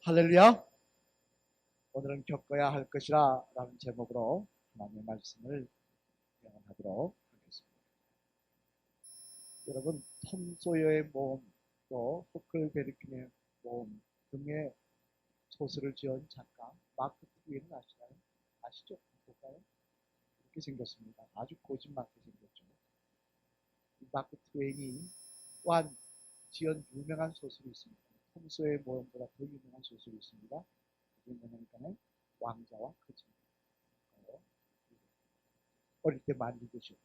할렐루야. 오늘은 겪어야 할 것이라 라는 제목으로 하나님의 말씀을 명언하도록 하겠습니다. 여러분, 톰 소여의 모험, 또 허클베르킨의 모험 등의 소설을 지은 작가 마크 트웨인을 아시나요? 아시죠? 볼까요? 이렇게 생겼습니다. 아주 고집맞게 생겼죠. 이 마크 트웨인이 또한 지은 유명한 소설이 있습니다. 톰 소여의 모험보다 더 유명한 소설이 있습니다. 그게 뭐냐면 왕자와 그 친구. 어릴 때 많이 읽으셨죠.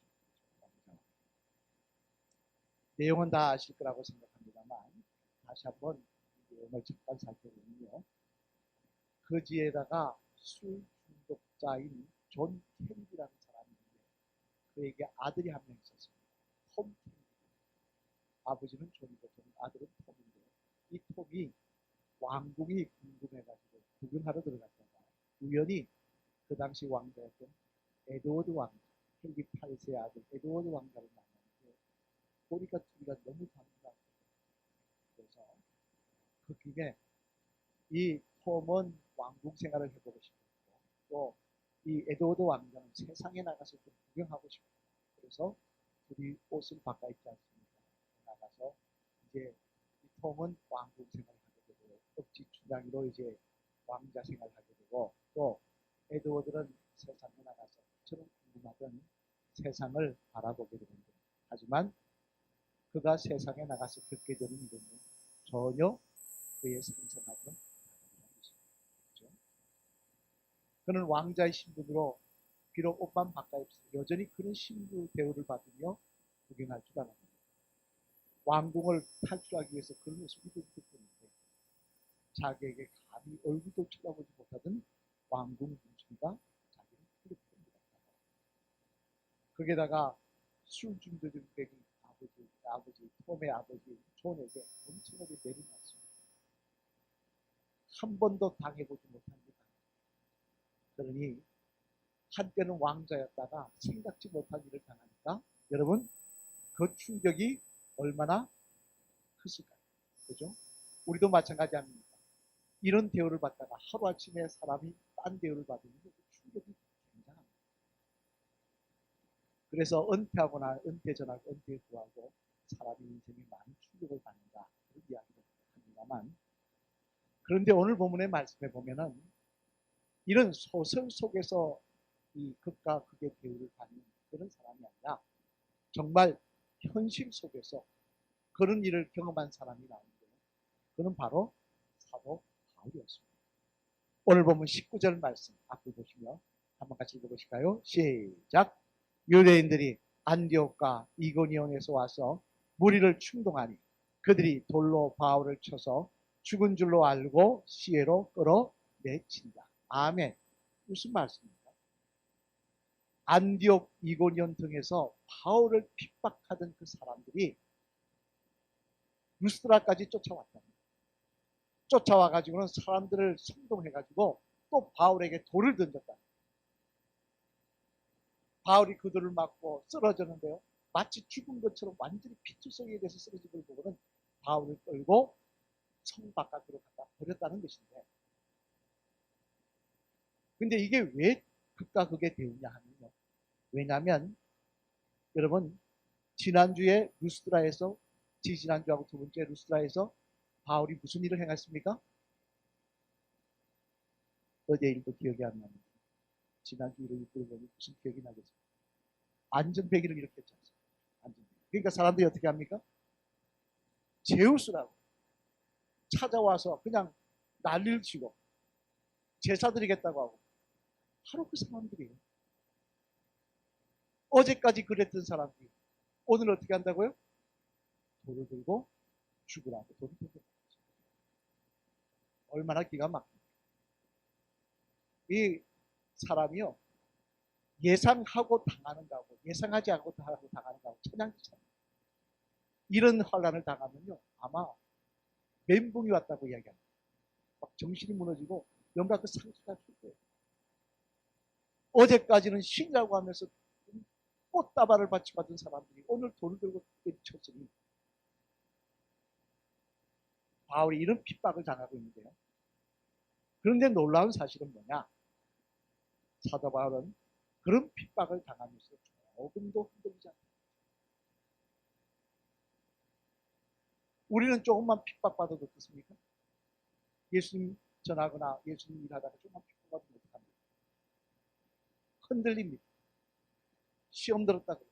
내용은 다 아실 거라고 생각합니다만 다시 한번 내용을 잠깐 살펴보면요. 거지에다가 술 중독자인 존 캔디라는 사람이 있는데 그에게 아들이 한 명 있었습니다. 톰 캔디. 아버지는 존이고 아들은 톰인데 이 톰이 왕궁이 궁금해가지고 구경하러 들어갔다가 우연히 그 당시 왕자였던 에드워드 왕자, 헨리 8세 아들 에드워드 왕자를 만났는데 보니까 둘이가 너무 반갑고 그래서 그 김에 이 톰은 왕궁 생활을 해보고 싶었고 또 이 에드워드 왕자는 세상에 나가서 좀 구경하고 싶었고 그래서 둘이 옷을 바꿔 입지 않습니까? 나가서 이제 이 톰은 왕궁 생활을 하게 되고 억지 주장으로 이제 왕자 생활을 하게 되고 또 에드워드는 세상에 나가서 저는 궁금하던 세상을 바라보게 되는데 하지만 그가 세상에 나가서 겪게 되는 일은 전혀 그의 상상하고는 다른 것입니다. 그는 왕자의 신분으로 비록 옷만 바꿔 입고 여전히 그런 신부 대우를 받으며 구경할 줄 알았습니다. 왕궁을 탈출하기 위해서 그런 옷을 입을 뿐인데 자기에게 감히 얼굴도 쳐다보지 못하던 왕궁 군주가 자기를 그렇게 믿었다. 거기에다가 술 중독인 아버지, 톰의 아버지 존에게 엄청나게 내리맞습니다. 한 번도 당해보지 못한 것 같아요. 그러니 한때는 왕자였다가 생각지 못한 일을 당하니까 여러분 그 충격이 얼마나 크실까요? 그죠? 우리도 마찬가지 아닙니까? 이런 대우를 받다가 하루아침에 사람이 딴 대우를 받으면 충격이 굉장합니다. 그래서 은퇴하거나 은퇴 전하고 은퇴 후하고 사람이 인생에 많은 충격을 받는다. 그런 이야기를 합니다만 그런데 오늘 본문의 말씀에 보면은 이런 소설 속에서 이 극과 극의 대우를 받는 그런 사람이 아니라 정말 현실 속에서 그런 일을 경험한 사람이 나오는데 그는 바로 사도 바울이었습니다. 오늘 보면 19절 말씀 앞을 보시며 한번 같이 읽어보실까요? 시작! 유대인들이 안디옥과 이고니온에서 와서 무리를 충동하니 그들이 돌로 바울을 쳐서 죽은 줄로 알고 시외로 끌어내친다. 아멘. 무슨 말씀입니까? 안디옥, 이고니온 등에서 바울을 핍박하던 그 사람들이 루스드라까지 쫓아왔답니다. 쫓아와가지고는 사람들을 선동해가지고 또 바울에게 돌을 던졌다. 바울이 그들을 맞고 쓰러졌는데요. 마치 죽은 것처럼 완전히 피투성이에 대해서 쓰러진 걸 보고는 바울을 끌고 성 바깥으로 갖다 버렸다는 것인데 근데 이게 왜 극과 극의 대우냐 하면요. 왜냐하면 여러분 지난주에 루스드라에서 지난주하고 두 번째 루스드라에서 바울이 무슨 일을 행했습니까? 어제 일도 기억이 안 납니다. 지난주 일을 읽고 보니 무슨 기억이 나겠습니까? 안전배기를 이렇게 했지 않습니까? 안전배기. 그러니까 사람들이 어떻게 합니까? 제우스라고 찾아와서 그냥 난리를 치고 제사 드리겠다고 하고 바로 그 사람들이에요. 어제까지 그랬던 사람들이 오늘 어떻게 한다고요? 돌을 들고 죽으라고 돌을 들고 얼마나 기가 막힙니까? 이 사람이요 예상하고 당하는 거하고 예상하지 않고 당하는 거하고 천양지차입니다. 이런 환란을 당하면요 아마 멘붕이 왔다고 이야기합니다. 막 정신이 무너지고 뭔가 그 상처가 줄 거예요. 어제까지는 신이라고 하면서 꽃다발을 받쳐받은 사람들이 오늘 돌을 들고 쳤으니 바울이 이런 핍박을 당하고 있는데요. 그런데 놀라운 사실은 뭐냐? 사도 바울은 그런 핍박을 당하면서 조금도 흔들리지 않다. 우리는 조금만 핍박받아도 어떻습니까? 예수님 전하거나 예수님 일하다가 조금만 핍박받으면 어떡합니까? 흔들립니다. 시험 들었다 그래요.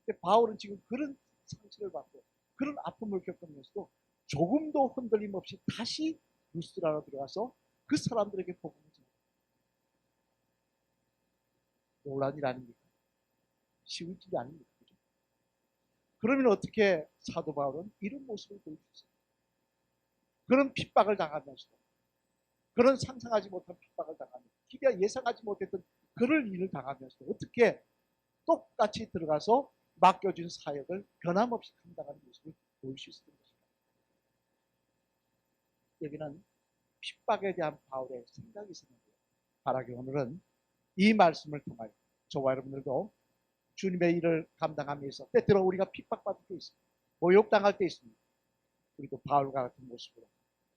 근데 바울은 지금 그런 상처를 받고 그런 아픔을 겪으면서도 조금도 흔들림 없이 다시 루스드라로 들어가서 그 사람들에게 복음을 전합니다. 놀라운 일 아닙니까? 쉬운 일이 아닙니까? 그죠? 그러면 어떻게 사도 바울은 이런 모습을 보일 수 있어요? 그런 핍박을 당하면서도, 그런 상상하지 못한 핍박을 당하면서, 기대 예상하지 못했던 그런 일을 당하면서도 어떻게 똑같이 들어가서 맡겨진 사역을 변함없이 감당하는 모습을 보일 수 있었던 것입니다. 여기는 핍박에 대한 바울의 생각이 있었는데요. 바라기 오늘은 이 말씀을 통하여 저와 여러분들도 주님의 일을 감당하면서 때때로 우리가 핍박받을 때 있습니다. 모욕당할 때 있습니다. 그리고 바울과 같은 모습으로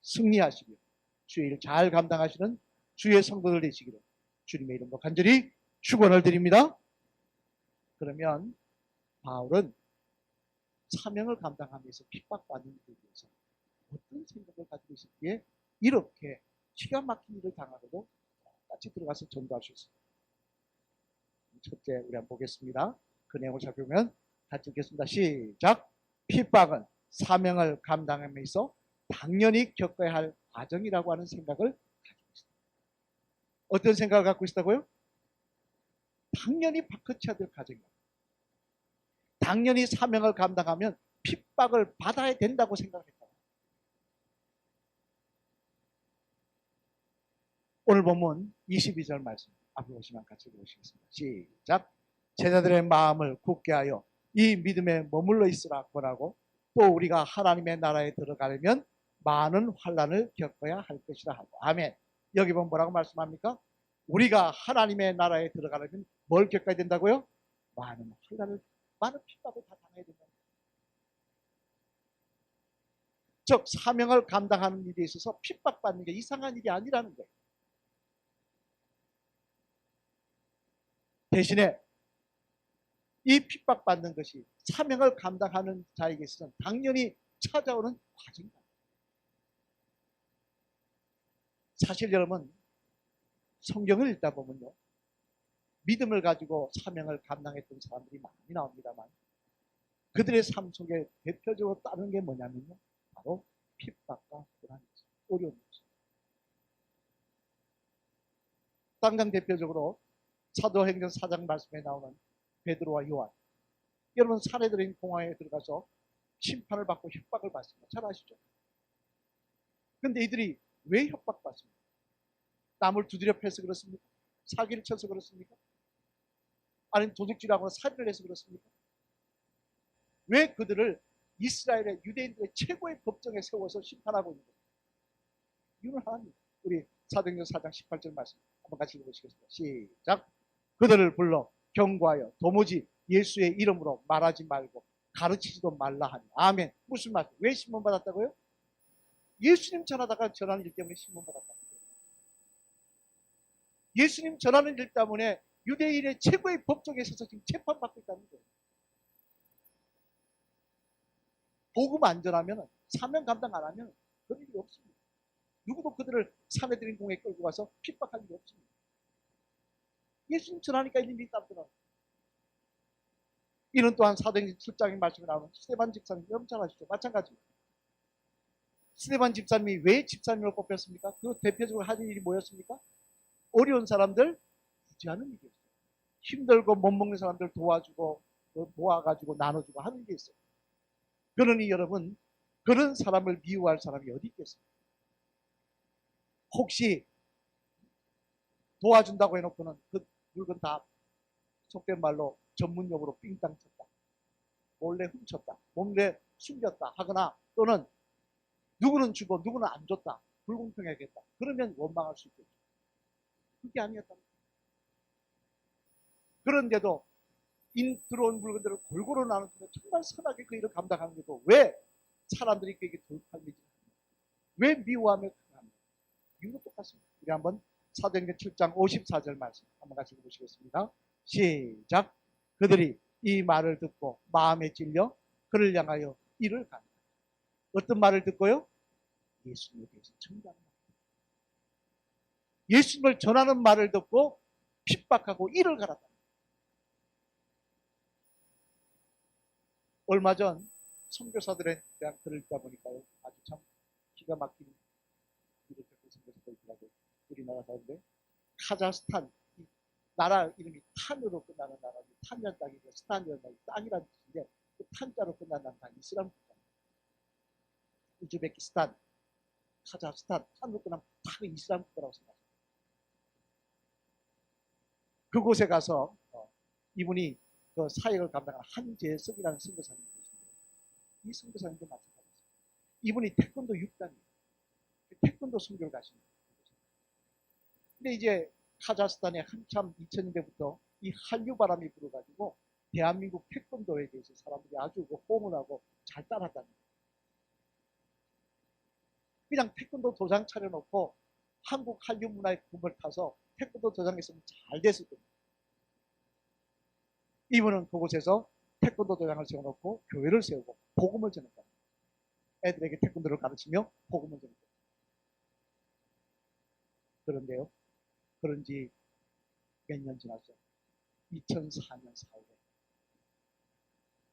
승리하시며 주의 일을 잘 감당하시는 주의 성도들 되시기를 주님의 이름으로 간절히 축원을 드립니다. 그러면 바울은 사명을 감당하면서 핍박받는 일에 대해서 어떤 생각을 가지고 있었기에 이렇게 기가 막힌 일을 당하고도 같이 들어가서 전도할 수 있습니다. 첫째, 우리 한번 보겠습니다. 그 내용을 살펴보면 같이 읽겠습니다. 시작! 핍박은 사명을 감당하면서 당연히 겪어야 할 과정이라고 하는 생각을 가지고 있습니다. 어떤 생각을 갖고 있다고요? 당연히 거쳐야 될 과정이다. 당연히 사명을 감당하면 핍박을 받아야 된다고 생각했다. 오늘 본문 22절 말씀 앞에 보시면 같이 보시겠습니다. 시작! 제자들의 마음을 굳게 하여 이 믿음에 머물러 있으라 권하고 또 우리가 하나님의 나라에 들어가려면 많은 환난을 겪어야 할 것이라 하고. 아멘. 여기 보면 뭐라고 말씀합니까? 우리가 하나님의 나라에 들어가려면 뭘 겪어야 된다고요? 많은 환난을, 많은 핍박을 다 당해야 된다. 즉 사명을 감당하는 일에 있어서 핍박받는 게 이상한 일이 아니라는 거예요. 대신에 이 핍박받는 것이 사명을 감당하는 자에게 있어서는 당연히 찾아오는 과정이다. 사실 여러분 성경을 읽다 보면요, 믿음을 가지고 사명을 감당했던 사람들이 많이 나옵니다만 그들의 삶 속에 대표적으로 따르는 게 뭐냐면요, 바로 핍박과 고난이죠. 어려움이죠. 당장 대표적으로 사도행전 4장 말씀에 나오는 베드로와 요한, 여러분 산에 들인 공항에 들어가서 심판을 받고 협박을 받습니다. 잘 아시죠? 그런데 이들이 왜 협박받습니까? 남을 두드려 패서 그렇습니까? 사기를 쳐서 그렇습니까? 아니면 도둑질하거나 살인을 해서 그렇습니까? 왜 그들을 이스라엘의 유대인들의 최고의 법정에 세워서 심판하고 있는 거예요? 이유는 하나입니다. 우리 사도행전 4장 18절 말씀 한번 같이 읽어보시겠습니다. 시작! 그들을 불러 경고하여 도무지 예수의 이름으로 말하지 말고 가르치지도 말라 하니. 아멘. 무슨 말씀? 왜 신문받았다고요? 예수님 전하다가 전하는 일 때문에 신문받았다는 거예요. 예수님 전하는 일 때문에 유대인의 최고의 법정에 서서 지금 재판받고 있다는 거예요. 복음 안 전하면, 사명 감당 안 하면 그런 일이 없습니다. 누구도 그들을 산에 들인 공에 끌고 가서 핍박할 일이 없습니다. 예수님 전하니까 이런 일이 있다더라고요. 이는 또한 사도행전 7장의 말씀에 나오는 스데반 집사님, 여러분 잘 아시죠? 마찬가지입니다. 스데반 집사님이 왜 집사님으로 뽑혔습니까? 그 대표적으로 하는 일이 뭐였습니까? 어려운 사람들 구제하는 일이었어요. 힘들고 못 먹는 사람들 도와주고 모아가지고 나눠주고 하는 게 있어요. 그러니 여러분, 그런 사람을 미워할 사람이 어디 있겠습니까? 혹시 도와준다고 해놓고는 그 물건 다 속된 말로 전문용어로 삥땅 쳤다, 몰래 훔쳤다, 몰래 숨겼다 하거나 또는 누구는 주고 누구는 안 줬다, 불공평하겠다, 그러면 원망할 수 있겠죠. 그게 아니었다. 그런데도 들어온 물건들을 골고루 나누면서 정말 선하게 그 일을 감당하는 게도 왜 사람들이 그에게 돌팔리지 않냐, 왜 미워하며 강합니까? 이것도 똑같습니다. 우리 한번 사도행전 7장 54절 말씀 한번 같이 보시겠습니다. 시작. 그들이 이 말을 듣고 마음에 찔려 그를 향하여 이를 가르쳐. 어떤 말을 듣고요? 예수님에 대해서 전하는 말. 예수님을 전하는 말을 듣고 핍박하고 이를 갈았다. 얼마 전 선교사들에 대한 글을 읽다 보니까요, 아주 참 기가 막힌 일을 겪은 선교사가 있더라고요. 우리나라 사람인데 카자흐스탄, 나라 이름이 탄으로 끝나는 나라고, 탄이라는 땅이 스탄이라는 땅이라는 뜻인데 그 탄자로 끝나는 땅이 이슬람 국가입니다. 우즈베키스탄, 카자흐스탄, 탄으로 끝나면 다 이슬람 국가라고 생각합니다. 그곳에 가서 이분이 그 사역을 감당하는 한재석이라는 선교사님이 계신데요. 이 선교사님도 마찬가지입니다. 이분이 태권도 6단이에요. 태권도 선교를 가신 거예요. 근데 이제 카자흐스탄에 한참 2000년대부터 이 한류 바람이 불어가지고 대한민국 태권도에 대해서 사람들이 아주 호응을 하고 잘 따랐다는 거예요. 그냥 태권도 도장 차려놓고 한국 한류 문화의 꿈을 타서 태권도 도장 했으면 잘 됐을 겁니다. 이분은 그곳에서 태권도 도장을 세워놓고 교회를 세우고 복음을 전했다. 애들에게 태권도를 가르치며 복음을 전했다. 그런데요, 그런지 몇 년 지났죠. 2004년 4월에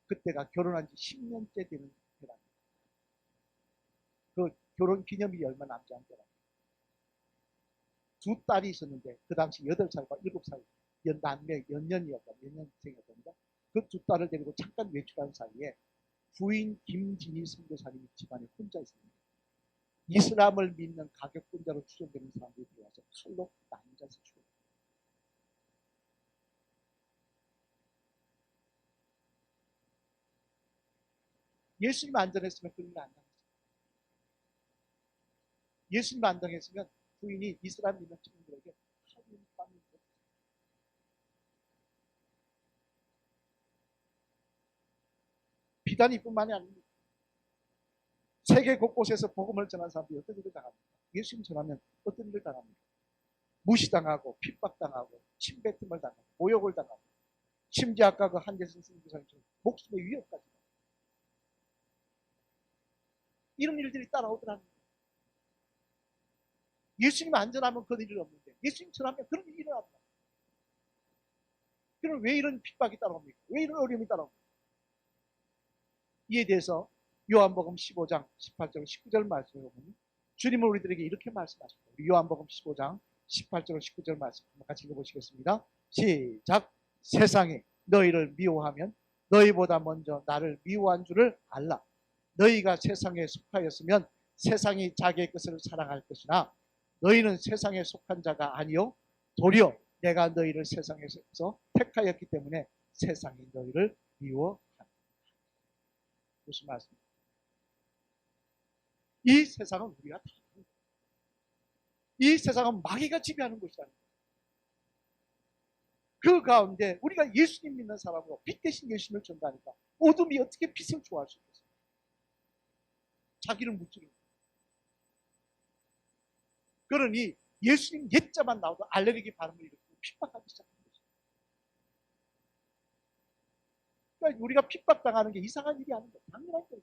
그때가 결혼한 지 10년째 되는 해랍니다. 그 결혼 기념일이 얼마 남지 않은 때랍니다. 두 딸이 있었는데 그 당시 8살과 7살 남매 연년이었다. 연년생이었답니다. 그 두 딸을 데리고 잠깐 외출한 사이에 부인 김진희 선교사님이 집안에 혼자 있습니다. 이슬람을 믿는 가격분자로 추정되는 사람들이 들어와서 칼로 남자에서 죽었습니다. 예수님 안전했으면 그런 일 안 당했습니다. 예수님 안 당했으면 부인이 이슬람 믿는 친구들에게 하루는 빵을 줬습니다. 비단 이뿐만이 아닙니다. 세계 곳곳에서 복음을 전한 사람들이 어떤 일을 당합니까? 예수님 전하면 어떤 일을 당합니까? 무시당하고 핍박당하고 침뱉음을 당하고 모욕을 당하고 심지어 아까 그 한재승 선교사님처럼 목숨의 위협까지 이런 일들이 따라오더라는 거예요. 예수님 안전하면 그런 일은 없는데 예수님 전하면 그런 일이 일어납니다. 그럼 왜 이런 핍박이 따라옵니까? 왜 이런 어려움이 따라옵니까? 이에 대해서 요한복음 15장 18절 19절 말씀을 보면 주님은 우리들에게 이렇게 말씀하십니다. 우리 요한복음 15장 18절 19절 말씀 한번 같이 읽어보시겠습니다. 시작. 세상이 너희를 미워하면 너희보다 먼저 나를 미워한 줄을 알라. 너희가 세상에 속하였으면 세상이 자기의 것을 사랑할 것이나 너희는 세상에 속한 자가 아니요 도리어 내가 너희를 세상에서 택하였기 때문에 세상이 너희를 미워한다. 무슨 말씀입니까? 이 세상은 우리가 다 아는 거예요. 이 세상은 마귀가 지배하는 것이라는 거예요. 그 가운데 우리가 예수님 믿는 사람으로 빛 대신 예수님을 전다니까 어둠이 어떻게 빛을 좋아할 수 있겠어요? 자기를 무찌르는 거예요. 그러니 예수님 옛자만 나와도 알레르기 반응을 일으키고 핍박하기 시작하는 거죠. 그러니까 우리가 핍박당하는 게 이상한 일이 아닌 거예요. 당연한 거예요.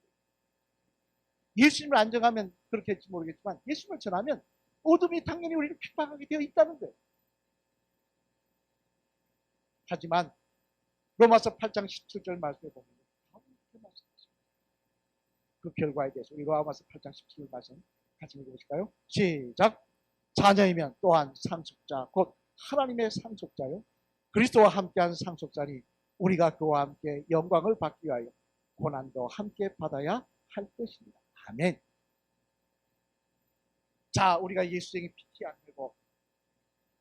예수님을 안 정하면 그렇게 할지 모르겠지만 예수님을 전하면 어둠이 당연히 우리를 핍박하게 되어 있다는 거예요. 하지만 로마서 8장 17절 말씀에 보면 이렇게 말씀하십니다. 그 결과에 대해서 우리 로마서 8장 17절 말씀 같이 읽어보실까요? 시작. 자녀이면 또한 상속자 곧 하나님의 상속자요 그리스도와 함께한 상속자니 우리가 그와 함께 영광을 받기 위하여 고난도 함께 받아야 할 것입니다. 아멘. 자, 우리가 예수님이 피 안 내고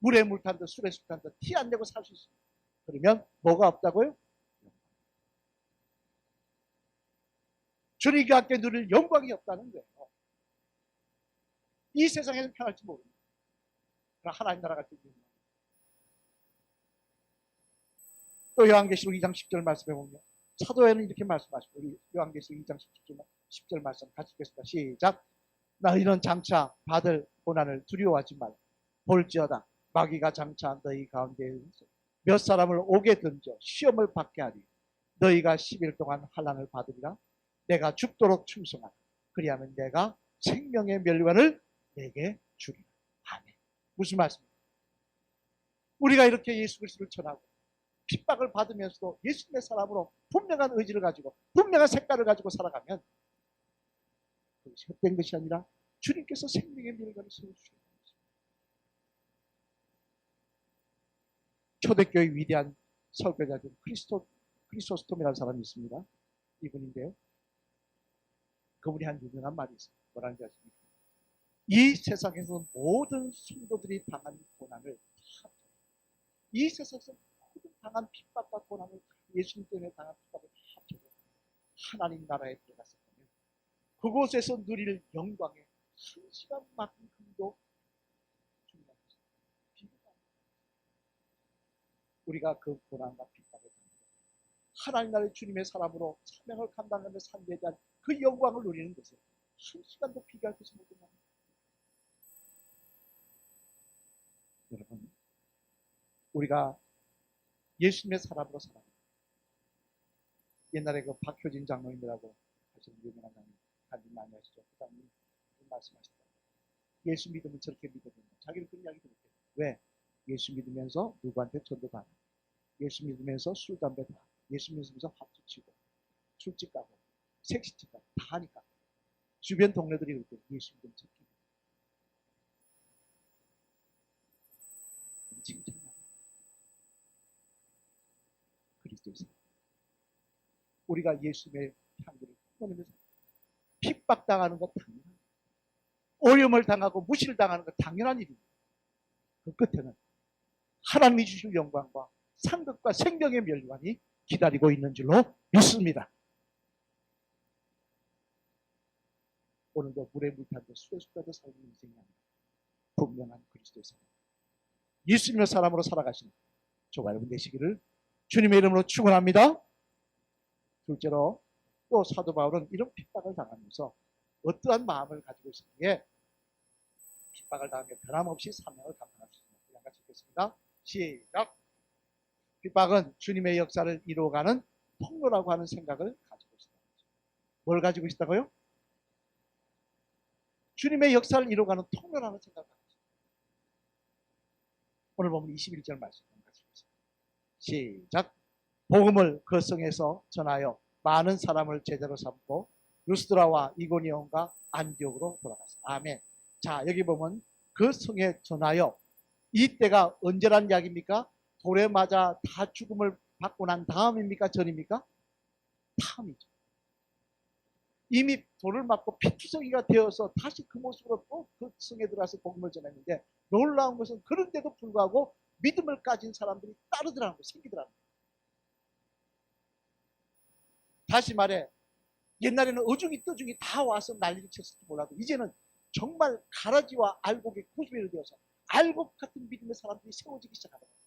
물에 물 탄 듯 술에 술 탄 듯 티 안 내고 살 수 있습니다. 그러면 뭐가 없다고요? 주님과 함께 누릴 영광이 없다는 거예요. 이 세상에는 편할지 모릅니다. 그러나 하나님 나라가 되는 또 요한계시록 2장 10절 말씀해 보면 사도에는 이렇게 말씀하시고 우리 요한계시록 2장 10절 말씀 같이 읽겠습니다. 시작. 너희는 장차 받을 고난을 두려워하지 말라. 볼지어다 마귀가 장차 너희 가운데 몇 사람을 오게 던져 시험을 받게 하리. 너희가 10일 동안 환난을 받으리라. 내가 죽도록 충성하라. 그리하면 내가 생명의 멸관을 내게 주리라. 아멘. 무슨 말씀입니까? 우리가 이렇게 예수 그리스도를 전하고 핍박을 받으면서도 예수님의 사람으로 분명한 의지를 가지고 분명한 색깔을 가지고 살아가면 그것이 헛된 것이 아니라 주님께서 생명의 멸관을 세워주시는 것입니다. 초대교회 위대한 설교자 중 크리소스톰이라는 사람이 있습니다. 이분인데요. 그분이 한 유명한 말이 있어요. 뭐라는지 아십니까? 이 세상에서 모든 성도들이 당한 고난을 이 세상에서 모든 당한 핍박과 고난을 예수님 때문에 당한 핍박을 다 합쳐서 하나님 나라에 들어갔을 거면 그곳에서 누릴 영광에 한 시간만큼도 중요한 것입니다. 우리가 그 고난과 핍박을 당하고 하나님 나라의 주님의 사람으로 사명을 감당하며 산 데 대한 그 영광을 누리는 것에 한 시간도 비교할 것이 모든 겁니다. 여러분, 우리가 예수님의 사람으로 살아갑니다. 옛날에 그 박효진 장로님이라고 하시는 유명한 장로님 많이 하시죠. 그 장로님 말씀하시더라고요. 예수 믿으면 저렇게 믿어야 된다. 자기는 그런 이야기도 못해요. 왜? 예수 믿으면서 누구한테 전도 받아. 예수 믿으면서 술, 담배 다. 예수 믿으면서 합주 치고, 술집 가고, 색시집 가고, 다 하니까. 주변 동료들이 그럴 때 예수 믿으면 저렇게 칭찬하고 그리스도의 사랑. 우리가 예수님의 향기를 뿜어내면서 핍박당하는 것 당연한 어려움을 당하고 무시를 당하는 것 당연한 일입니다. 그 끝에는 하나님이 주실 영광과 상급과 생명의 멸관이 기다리고 있는 줄로 믿습니다. 오늘도 물에 물탄듯 술에 술탄듯 살는 인생이 아니라 분명한 그리스도의 사랑, 예수님의 사람으로 살아가시는 저와 여러분 되시기를 주님의 이름으로 축원합니다. 둘째로 또 사도 바울은 이런 핍박을 당하면서 어떠한 마음을 가지고 있었기에 핍박을 당하며 변함없이 사명을 감당할 수 있습니다. 그냥 같이 읽겠습니다. 시작. 핍박은 주님의 역사를 이루어가는 통로라고 하는 생각을 가지고 있습니다. 뭘 가지고 있다고요? 주님의 역사를 이루어가는 통로라는 생각을 가지고 있습니다. 오늘 보면 21절 말씀 같이 읽겠습니다. 시작. 복음을 그 성에서 전하여 많은 사람을 제자로 삼고 루스드라와 이고니온과 안디옥으로 돌아갔습니다. 아멘. 자, 여기 보면 그 성에 전하여, 이때가 언제란 이야기입니까? 돌에 맞아 다 죽음을 받고 난 다음입니까? 전입니까? 다음이죠. 이미 돌을 맞고 피투성이가 되어서 다시 그 모습으로 또 그 성에 들어가서 복음을 전했는데, 놀라운 것은 그런데도 불구하고 믿음을 가진 사람들이 따르더라는 거, 생기더라는 거. 다시 말해, 옛날에는 어중이 떠중이 다 와서 난리를 쳤을지 몰라도 이제는 정말 가라지와 알곡의 구분이 되어서 알곡 같은 믿음의 사람들이 세워지기 시작하더라고요.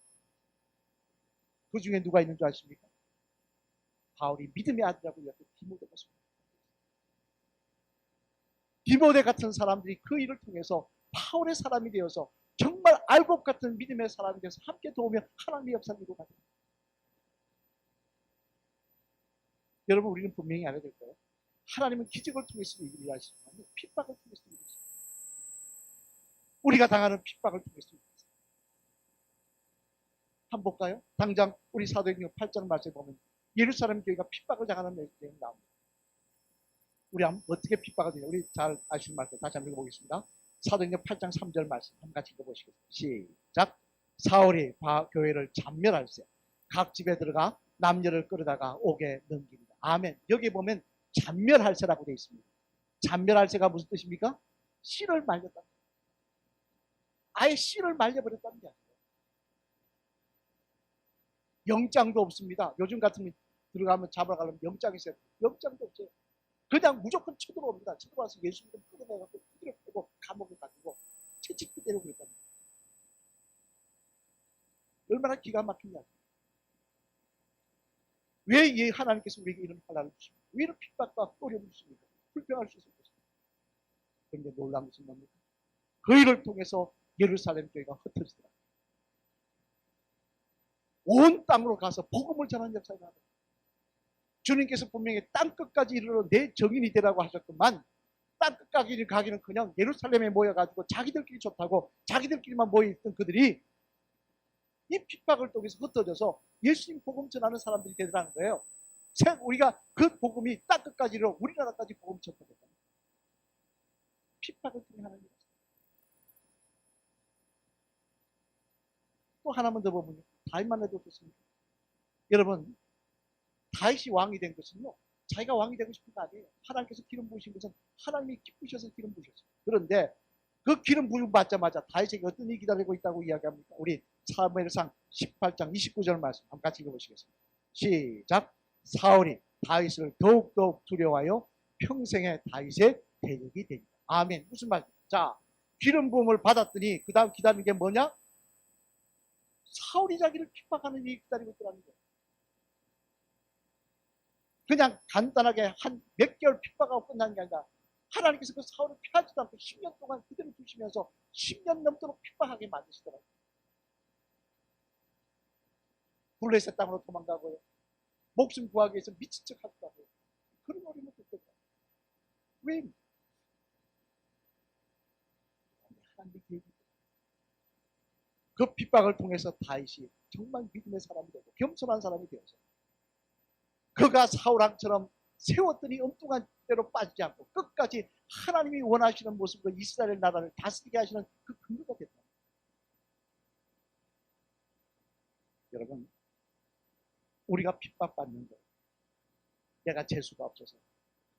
그 중에 누가 있는 줄 아십니까? 바울이 믿음의 아들이라고 이야기했던 디모데가 있습니다. 디모데 같은 사람들이 그 일을 통해서 바울의 사람이 되어서 정말 알곡 같은 믿음의 사람이 되어서 함께 도우며 하나님의 역사를 이루어가는 거예요. 여러분, 우리는 분명히 알아야 될 거예요. 하나님은 기적을 통해서 일을 하시지만 핍박을 통해서 일을 하십니다. 우리가 당하는 핍박을 통해서 일을 하십니다. 한번 볼까요? 당장 우리 사도행전 8장 말씀에 보면 예루살렘 교회가 핍박을 당하는 내용이 나옵니다. 우리 어떻게 핍박을 되냐? 우리 잘 아시는 말씀 다시 한번 읽어보겠습니다. 사도행전 8장 3절 말씀 한번 같이 읽어보시겠습니다. 시작. 사울이 교회를 잔멸할세 각 집에 들어가 남녀를 끌어다가 옥에 넘깁니다. 아멘. 여기 보면 잔멸할세라고 되어 있습니다. 잔멸할세가 무슨 뜻입니까? 씨를 말렸다. 아예 씨를 말려버렸다는 게 아니에요. 영장도 없습니다. 요즘 같으면 들어가면 잡으러 가려면 영장이 있어요. 영장도 없어요. 그냥 무조건 쳐들어옵니다. 쳐들어와서 예수님을 끌어내갖고 두드려 패고 감옥에 가지고 채찍 그대로 그랬답니다. 얼마나 기가 막힌 이야기. 왜 하나님께서 우리에게 이런 환난을 주십니까? 왜 이런 핍박과 어려움을 주십니까? 불평할 수 있을 것입니다. 그런데 놀라운 것은 뭡니까? 그 일을 통해서 예루살렘 교회가 흩어지더라. 온 땅으로 가서 복음을 전하는 역사가 나더라. 주님께서 분명히 땅끝까지 이르러 내 정인이 되라고 하셨더만 땅끝까지 가기는 그냥 예루살렘에 모여가지고 자기들끼리 좋다고 자기들끼리만 모여있던 그들이 이 핍박을 통해서 흩어져서 예수님 복음 전하는 사람들이 되더라는 거예요. 우리가 그 복음이 땅끝까지 이르러 우리나라까지 복음 전파됐다. 핍박을 통해 하는 일이었어요. 또 하나만 더 보면요. 다윗만 해도 좋습니다. 여러분, 다윗이 왕이 된 것은요, 자기가 왕이 되고 싶은 거 아니에요. 하나님께서 기름 부으신 것은 하나님이 기쁘셔서 기름 부으셨어요. 그런데 그 기름 부음 받자마자 다윗에게 어떤 일이 기다리고 있다고 이야기합니까? 우리 사무엘상 18장 29절 말씀 한번 같이 읽어보시겠습니다. 시작. 사울이 다윗을 더욱더욱 두려워하여 평생에 다윗의 대적이 되니라. 아멘. 무슨 말? 자, 기름 부음을 받았더니 그 다음 기다리는 게 뭐냐? 사울이 자기를 핍박하는 일이 기다리고 있더라는 거예요. 그냥 간단하게 한 몇 개월 핍박하고 끝난 게 아니라 하나님께서 그 사울을 피하지도 않고 10년 동안 그대로 두시면서 10년 넘도록 핍박하게 만드시더라고요. 블레셋 땅으로 도망가고요. 목숨 구하기 위해서 미친 척 하기도 하고요. 그런 어림을 듣더라고요. 왜? 하나님의 계획이 그 핍박을 통해서 다윗이 정말 믿음의 사람이 되고 겸손한 사람이 되어서 그가 사울왕처럼 세웠더니 엉뚱한 대로 빠지지 않고 끝까지 하나님이 원하시는 모습으로 이스라엘 나라를 다스리게 하시는 그 근거가 됐다. 여러분, 우리가 핍박받는 거, 내가 재수가 없어서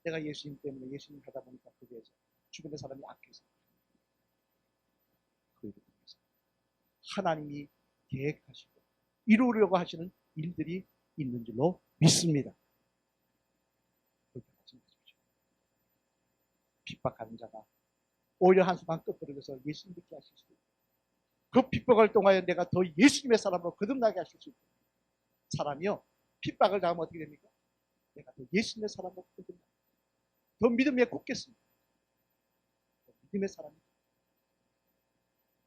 내가 예수님 때문에 예수님 하다 보니까 거기에서 주변의 사람이 악해서 그 일을 통해서 하나님이 계획하시고 이루려고 하시는 일들이 있는 줄로 믿습니다. 그렇게 말씀하십시오. 핍박하는 자가 오히려 한순간 끄끄러져서 예수님 믿게 하실 수도 있고 그 핍박을 통하여 내가 더 예수님의 사람으로 거듭나게 하실 수 있고 사람이요 핍박을 당하면 어떻게 됩니까? 내가 더 예수님의 사람으로 거듭나 더 믿음에 굳겠습니다. 더 믿음의 사람이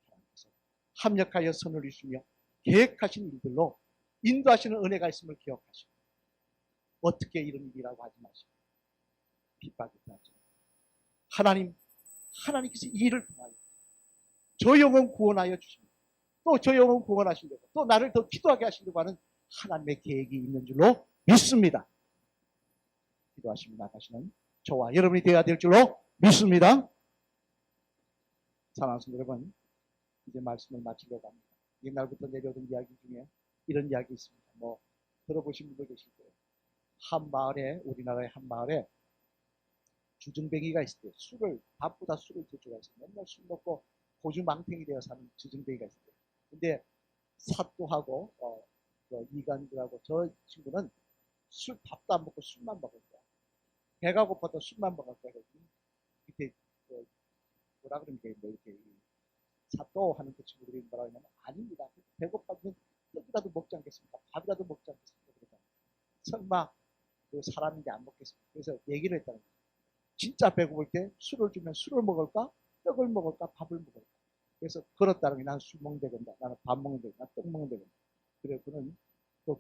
하나님께서 합력하여 선을 이루시며 계획하신 일들로 인도하시는 은혜가 있음을 기억하시고 어떻게 이런 일이라고 하지 마시고 핍박이 있다지 하나님께서 이 일을 통하여 저 영혼 구원하여 주십니다. 또 저 영혼 구원하시려고 또 나를 더 기도하게 하시려고 하는 하나님의 계획이 있는 줄로 믿습니다. 기도하시며 나가시는 저와 여러분이 되어야 될 줄로 믿습니다. 사랑하는 여러분, 이제 말씀을 마치려고 합니다. 옛날부터 내려오던 이야기 중에 이런 이야기 있습니다. 뭐 들어보신 분도 계실 거예요. 한 마을에 우리나라의 한 마을에 주정뱅이가 있을 때 밥보다 술을 더 좋아해서 맨날 술 먹고 고주망탱이 되어 사는 주정뱅이가 있을 때 근데 사또하고 이간들하고 저 친구는 밥도 안 먹고 술만 먹을 거야. 배가 고파도 술만 먹을 거야. 밑에 뭐라 그러는 게 뭐 이렇게 사또 하는 그 친구들이 뭐라 하냐면 아닙니다. 배고파면 떡이라도 먹지 않겠습니까? 밥이라도 먹지 않겠습니까? 그러니까 설마 그 사람인지 안 먹겠습니까? 그래서 얘기를 했다는 거예요. 진짜 배고플 때 술을 주면 술을 먹을까? 떡을 먹을까? 밥을 먹을까? 그래서 걸었다는 게 나는 술 먹는 데간다. 나는 밥 먹는 데간다. 떡 먹는 데간다. 그래서 그는 그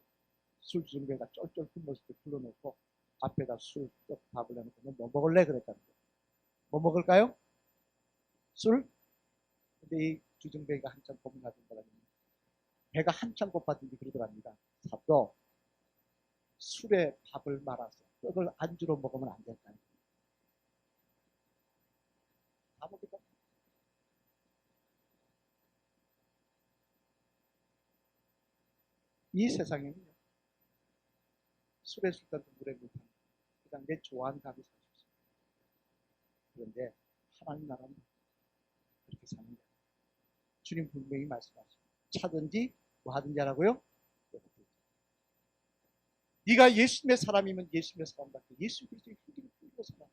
술 주는 데가 쫄쫄 굶었을 때 불러놓고 앞에다 술, 떡, 밥을 해놓고 너 뭐 먹을래? 그랬다는 거예요. 뭐 먹을까요? 술? 근데 이 주정뱅이가 한참 고민하던 거라면 배가 한참 고팠는지 그러더랍니다. 사또 술에 밥을 말아서 떡을 안주로 먹으면 안 될까요? 다 먹겠다. 이 세상에는요, 술에 술단도 물에 물단 그냥 내 좋아하는 답이 살 수 있습니다. 그런데 하나님 나라는 그렇게 사는 거예요. 주님 분명히 말씀하시고 차든지 뭐 하든지 하라고요? 네가 예수님의 사람이면 예수님의 사람답게 예수 그리스도의 흉기를 풀고 살아.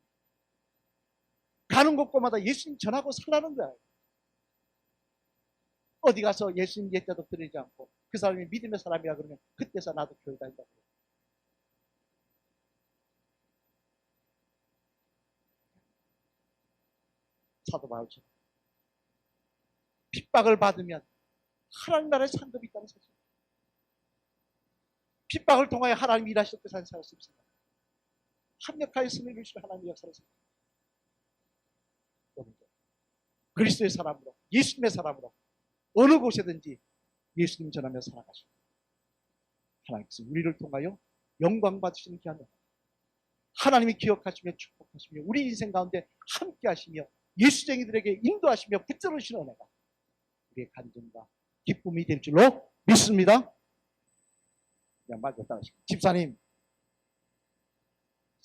가는 곳곳마다 예수님 전하고 살라는 거야. 어디 가서 예수님 예자도 드리지 않고 그 사람이 믿음의 사람이라 그러면 그때서 나도 교회 다닌다고 그래요. 사도 바울처럼 핍박을 받으면 하나님 나라의 상급이 있다는 사실. 핍박을 통하여 하나님 일하실 때 사는 사람 있습니다. 합력하여 승리를 이루시는 하나님의 역사를 생각합니다. 그리스도의 사람으로, 예수님의 사람으로 어느 곳에든지 예수님 전하며 살아가시고 하나님께서 우리를 통하여 영광 받으시는 귀한 영, 하나님이 기억하시며 축복하시며 우리 인생 가운데 함께 하시며 예수쟁이들에게 인도하시며 붙들으시는 은혜가 우리의 간증과 기쁨이 될 줄로 믿습니다. 그냥 말고 따라하시고, 집사님,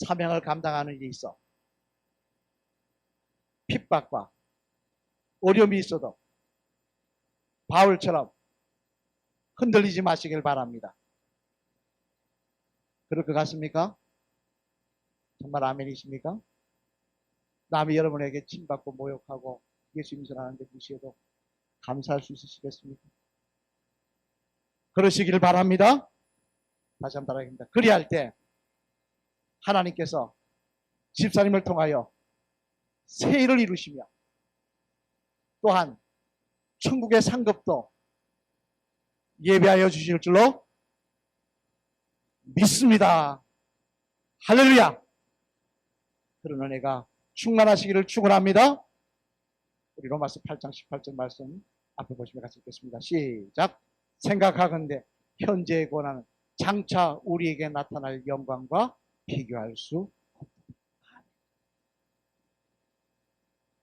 사명을 감당하는 일에 있어 핍박과 어려움이 있어도 바울처럼 흔들리지 마시길 바랍니다. 그럴 것 같습니까? 정말 아멘이십니까? 남이 여러분에게 침받고 모욕하고 예수님 전하는데 무시해도 감사할 수 있으시겠습니까? 그러시기를 바랍니다. 다시 한번 따라하겠습니다. 그리할 때 하나님께서 집사님을 통하여 새 일을 이루시며 또한 천국의 상급도 예배하여 주실 줄로 믿습니다. 할렐루야. 그런 은혜가 충만하시기를 축원합니다. 우리 로마서 8장 18절 말씀 앞에 보시면 같이 읽겠습니다. 시작. 생각하건대 현재의 고난은 장차 우리에게 나타날 영광과 비교할 수 없다.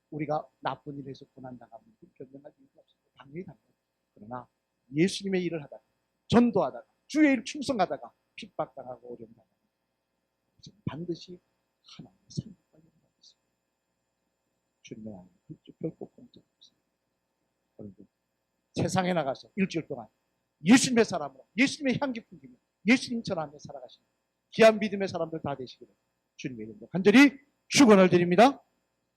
우리가 나쁜 일에서 고난당하면 변명할 이유가 없습니다. 당연히 당연히. 그러나 예수님의 일을 하다가, 전도하다가, 주의 일 충성하다가 핍박당하고 어려움 당하면 반드시 하나님의 상급과 영광을 받습니다. 주님의 안에 결코 공짜가 없습니다. 여러분, 세상에 나가서 일주일 동안 예수님의 사람으로, 예수님의 향기 풍기며 예수님 전하며 살아가시는 귀한 믿음의 사람들 다 되시기를 주님의 이름으로 간절히 축원을 드립니다.